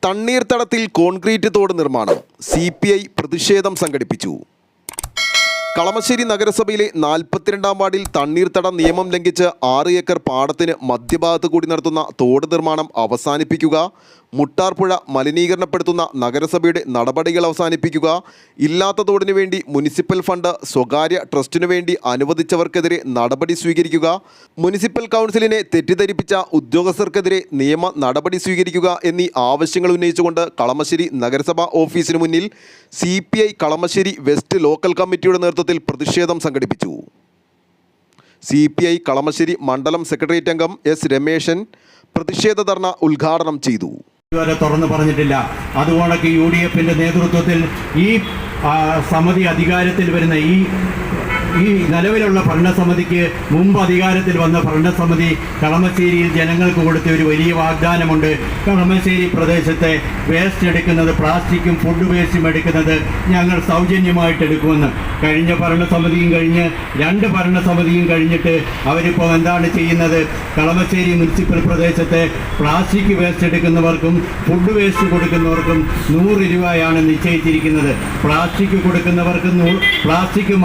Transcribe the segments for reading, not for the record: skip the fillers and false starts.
തണ്ണീർത്തടത്തിൽ concrete തോട് നിർമ്മാണം CPI പ്രതിഷേധം സംഘടിപ്പിച്ചു. കളമശ്ശേരി നഗരസഭയിലെ 42-ാം വാർഡിൽ തണ്ണീർത്തട നിയമം ലംഘിച്ച് 6 ഏക്കർ പാടത്തിന് മധ്യഭാഗത്ത് കൂടി നടത്തുന്ന തോട് നിർമ്മാണം അവസാനിപ്പിക്കുക, മുട്ടാർപ്പുഴ മലിനീകരണപ്പെടുത്തുന്ന നഗരസഭയുടെ നടപടികൾ അവസാനിപ്പിക്കുക, ഇല്ലാത്ത തോടിനു വേണ്ടി മുനിസിപ്പൽ ഫണ്ട് സ്വകാര്യ ട്രസ്റ്റിനു വേണ്ടി അനുവദിച്ചവർക്കെതിരെ നടപടി സ്വീകരിക്കുക, മുനിസിപ്പൽ കൗൺസിലിനെ തെറ്റിദ്ധരിപ്പിച്ച ഉദ്യോഗസ്ഥർക്കെതിരെ നിയമ നടപടി സ്വീകരിക്കുക എന്നീ ആവശ്യങ്ങൾ ഉന്നയിച്ചുകൊണ്ട് കളമശ്ശേരി നഗരസഭാ ഓഫീസിന് മുന്നിൽ CPI കളമശ്ശേരി വെസ്റ്റ് ലോക്കൽ കമ്മിറ്റിയുടെ നേതൃത്വത്തിൽ പ്രതിഷേധം സംഘടിപ്പിച്ചു. CPI കളമശ്ശേരി മണ്ഡലം സെക്രട്ടേറിയറ്റ് അംഗം S. രമേശൻ പ്രതിഷേധ ധർണ ഉദ്ഘാടനം ചെയ്തു. ഇതുവരെ തുറന്നു പറഞ്ഞിട്ടില്ല. അതുകൊണ്ടൊക്കെ UDFിൻ്റെ നേതൃത്വത്തിൽ ഈ സമിതി അധികാരത്തിൽ വരുന്ന ഈ നിലവിലുള്ള ഭരണസമിതിക്ക് മുമ്പ് അധികാരത്തിൽ വന്ന ഭരണസമിതി കളമശ്ശേരിയിൽ ജനങ്ങൾക്ക് കൊടുത്ത ഒരു വലിയ വാഗ്ദാനമുണ്ട്. കളമശ്ശേരി പ്രദേശത്തെ വേസ്റ്റ് എടുക്കുന്നത്, പ്ലാസ്റ്റിക്കും ഫുഡ് വേസ്റ്റും എടുക്കുന്നത് ഞങ്ങൾ സൗജന്യമായിട്ട് എടുക്കുമെന്ന്. കഴിഞ്ഞ ഭരണസമിതിയും കഴിഞ്ഞ് 2 ഭരണസമിതിയും കഴിഞ്ഞിട്ട് അവരിപ്പോൾ എന്താണ് ചെയ്യുന്നത്? കളമശ്ശേരി മുനിസിപ്പൽ പ്രദേശത്തെ പ്ലാസ്റ്റിക് വേസ്റ്റ് എടുക്കുന്നവർക്കും ഫുഡ് വേസ്റ്റ് കൊടുക്കുന്നവർക്കും 100 രൂപയാണ് നിശ്ചയിച്ചിരിക്കുന്നത്. പ്ലാസ്റ്റിക്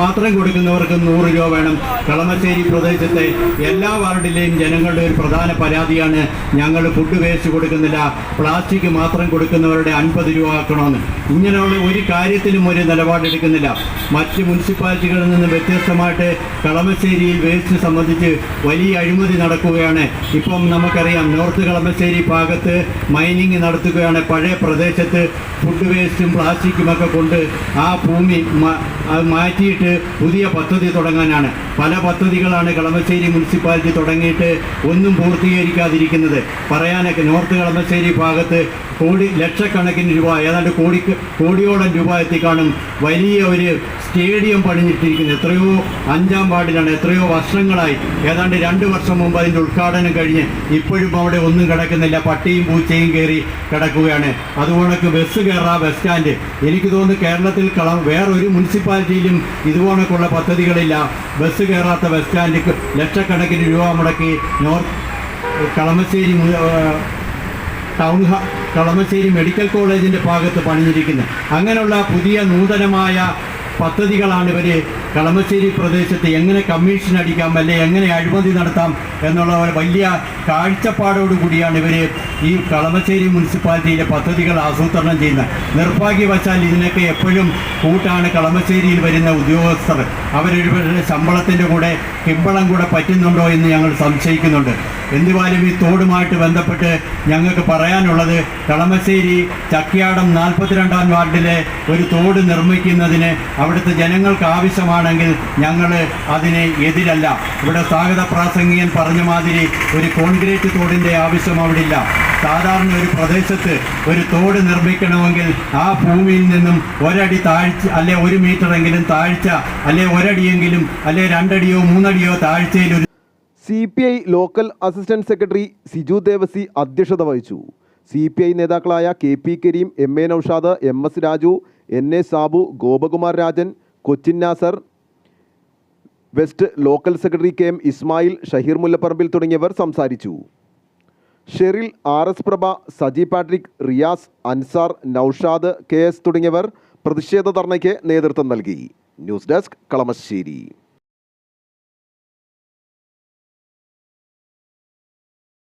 മാത്രം കൊടുക്കുന്നവർക്ക് 100 രൂപ വേണം. കളമശ്ശേരി പ്രദേശത്തെ എല്ലാ വാർഡിലെയും ജനങ്ങളുടെ ഒരു പ്രധാന പരാതിയാണ്, ഞങ്ങൾ ഫുഡ് വേസ്റ്റ് കൊടുക്കുന്നില്ല, പ്ലാസ്റ്റിക് മാത്രം കൊടുക്കുന്നവരുടെ 50 രൂപ ആക്കണമെന്ന്. ഇങ്ങനെയുള്ള ഒരു കാര്യത്തിലും ഒരു നിലപാടെടുക്കുന്നില്ല. മറ്റ് മുനിസിപ്പാലിറ്റികളിൽ നിന്ന് വ്യത്യസ്തമായിട്ട് കളമശ്ശേരിയിൽ വേസ്റ്റ് സംബന്ധിച്ച് വലിയ അഴിമതി നടക്കുകയാണ്. ഇപ്പം നമുക്കറിയാം, നോർത്ത് കളമശ്ശേരി ഭാഗത്ത് മൈനിങ് നടത്തുകയാണ്. പഴയ പ്രദേശത്ത് ഫുഡ് വേസ്റ്റും പ്ലാസ്റ്റിക്കുമൊക്കെ കൊണ്ട് ആ ഭൂമി മാറ്റിയിട്ട് പുതിയ പദ്ധതി തുടങ്ങാനാണ്. പല പദ്ധതികളാണ് കളമശ്ശേരി മുനിസിപ്പാലിറ്റി തുടങ്ങിയിട്ട് ഒന്നും പൂർത്തീകരിക്കാതിരിക്കുന്നത്. പറയാനൊക്കെ നോർത്ത് കളമശ്ശേരി ഭാഗത്ത് ലക്ഷക്കണക്കിന് രൂപ, ഏതാണ്ട് കോടിയോളം രൂപ എത്തിക്കാണും വലിയ ഒരു സ്റ്റേഡിയം പണിഞ്ഞിട്ടിരിക്കുന്നത്. എത്രയോ 5-ാം വാർഡിലാണ്, എത്രയോ വർഷങ്ങളായി. ഏതാണ്ട് 2 വർഷം മുമ്പ് അതിൻ്റെ ഉദ്ഘാടനം കഴിഞ്ഞ് ഇപ്പോഴും അവിടെ ഒന്നും കിടക്കുന്നില്ല. പട്ടിയും പൂച്ചയും കയറി കിടക്കുകയാണ്. അതുകൊണ്ടൊക്കെ ബസ് കയറാ ബസ് സ്റ്റാൻഡ്. എനിക്ക് തോന്നുന്നു കേരളത്തിൽ വേറൊരു മുനിസിപ്പാലിറ്റിയിലും ഇതുപോലൊക്കെയുള്ള പദ്ധതികളില്ല. ബസ് കയറാത്ത ബസ് സ്റ്റാൻഡ് ലക്ഷക്കണക്കിന് രൂപ മുടക്കി കളമശ്ശേരി മെഡിക്കൽ കോളേജിൻ്റെ ഭാഗത്ത് പണിഞ്ഞിരിക്കുന്നത്. അങ്ങനെയുള്ള പുതിയ നൂതനമായ പദ്ധതികളാണ് ഇവർ കളമശ്ശേരി പ്രദേശത്ത് എങ്ങനെ കമ്മീഷൻ അടിക്കാം, അല്ലെങ്കിൽ എങ്ങനെ അഴിമതി നടത്താം എന്നുള്ള വലിയ കാഴ്ചപ്പാടോടുകൂടിയാണ് ഇവർ ഈ കളമശ്ശേരി മുനിസിപ്പാലിറ്റിയിലെ പദ്ധതികൾ ആസൂത്രണം ചെയ്യുന്നത്. നിർഭാഗ്യവശാൽ ഇതിനൊക്കെ എപ്പോഴും കൂട്ടാണ് കളമശ്ശേരിയിൽ വരുന്ന ഉദ്യോഗസ്ഥർ. അവരുടെ ശമ്പളത്തിൻ്റെ കൂടെ കിമ്പളം കൂടെ പറ്റുന്നുണ്ടോ എന്ന് ഞങ്ങൾ സംശയിക്കുന്നുണ്ട്. എന്തുവായാലും ഈ തോടുമായിട്ട് ബന്ധപ്പെട്ട് ഞങ്ങൾക്ക് പറയാനുള്ളത്, കളമശ്ശേരി ചക്കിയാടം 42-ാം വാർഡിലെ ഒരു തോട് നിർമ്മിക്കുന്നതിന് അവിടുത്തെ ജനങ്ങൾക്ക് ആവശ്യമാണെങ്കിൽ ഞങ്ങൾ അതിന് എതിരല്ല. ഇവിടെ സ്വാഗത പ്രാസംഗികൻ പറഞ്ഞ മാതിരി ഒരു കോൺക്രീറ്റ് തോടിൻ്റെ ആവശ്യം അവിടെ ഇല്ല. സാധാരണ ഒരു പ്രദേശത്ത് ഒരു തോട് നിർമ്മിക്കണമെങ്കിൽ ആ ഭൂമിയിൽ നിന്നും 1 അടി താഴ്ച, അല്ലെ 1 മീറ്ററെങ്കിലും താഴ്ച, അല്ലെ 1 അടിയെങ്കിലും, അല്ലെ 2 അടിയോ 3 അടിയോ താഴ്ചയിൽ ഒരു CPI local assistant secretary Siju Devasi അധ്യക്ഷത വഹിച്ചു. CPI നേതാക്കളായ KP Kareem, MA Naushad, MS Raju, NA Sabu, Gopakumar Rajan, Cochin Nasar, west local secretary KM Ismail, Shaheer Mullapparambil തുടങ്ങിയവർ സംസാരിച്ചു. Sheril, RS Prabha, Saji Patrick, Riyas, Ansar, Naushad, KS തുടങ്ങിയവർ പ്രതിഷേധ ധർണയ്ക്ക് നേതൃത്വം നൽകി. News desk Kalamassery.